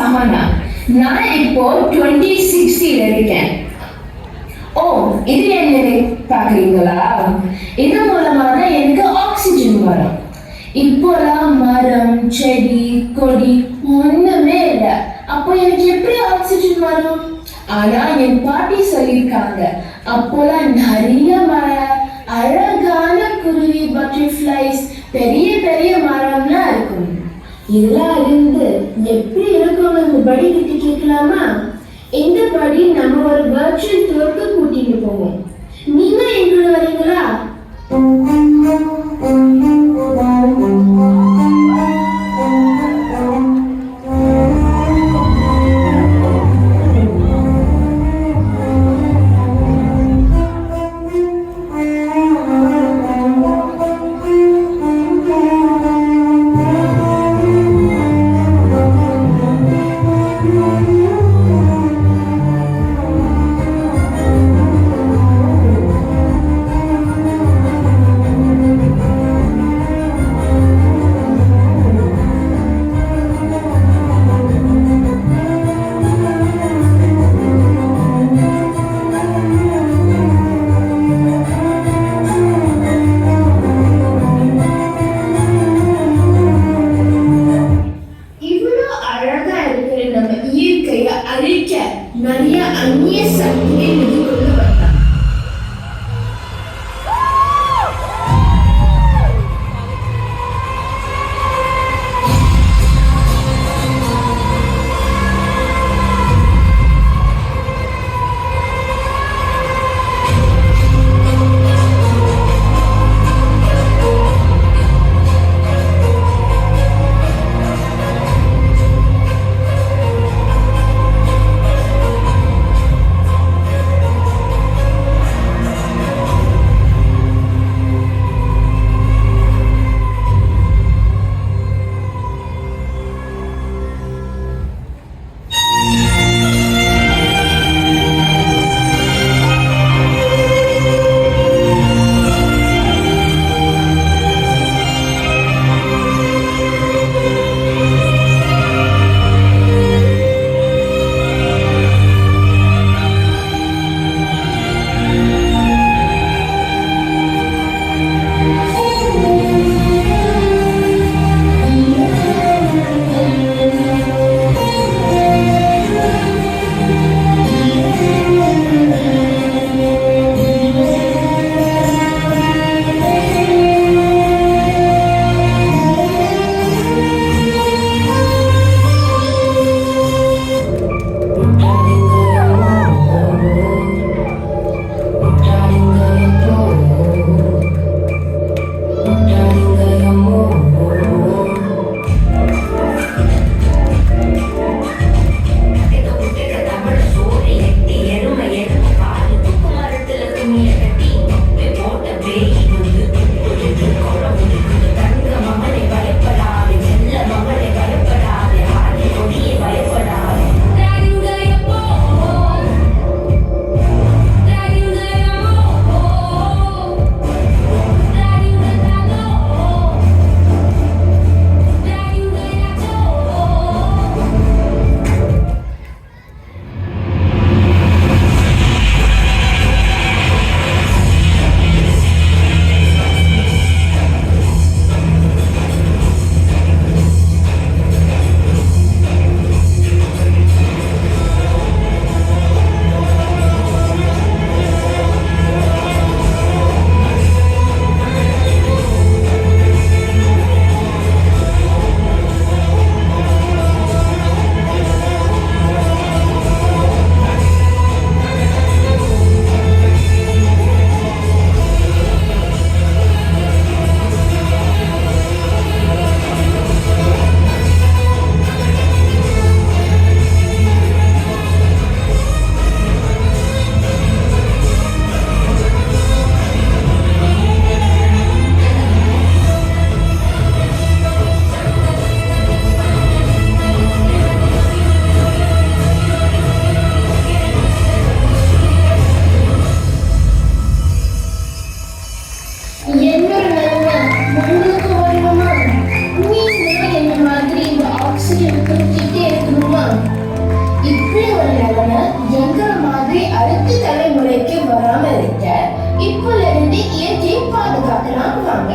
சமனா. நான் இப்போ 2060 இருக்கேன். ஓ, இது என்னன்னு பாக்குறீங்களா? இது மூலமா தான் எனக்கு ஆக்சிஜன் வரும். இப்போலாம் மரம், செடி, கொடி ஒண்ணுமே இல்லை. அப்போ எனக்கு எப்படி ஆக்சிஜன் வரும்? ஆனா என் பாட்டி சொல்லியிருக்காங்க, அப்போலாம் நிறைய மழை, அழகான குருவி, பட்டர்ஃப்ளைஸ், பெரிய பெரிய மரம்லாம் இருக்கும். இதெல்லாம் இருந்து எப்படி இருக்கும் இந்த படி கிட்ட கேட்கலாமா? இந்த படி நம்ம ஒரு வர்ச்சுவல் டூருக்கு கூட்டிட்டு போவோம். நீங்க எங்களோட வரீங்களா? நிறைய அந்நிய சக்தியை எதிர்கொள்ள வந்தார். தலைமுறைக்கு வராம இருக்க இப்போல இருந்து இயற்கையை பாதுகாக்கலாம் வாங்க.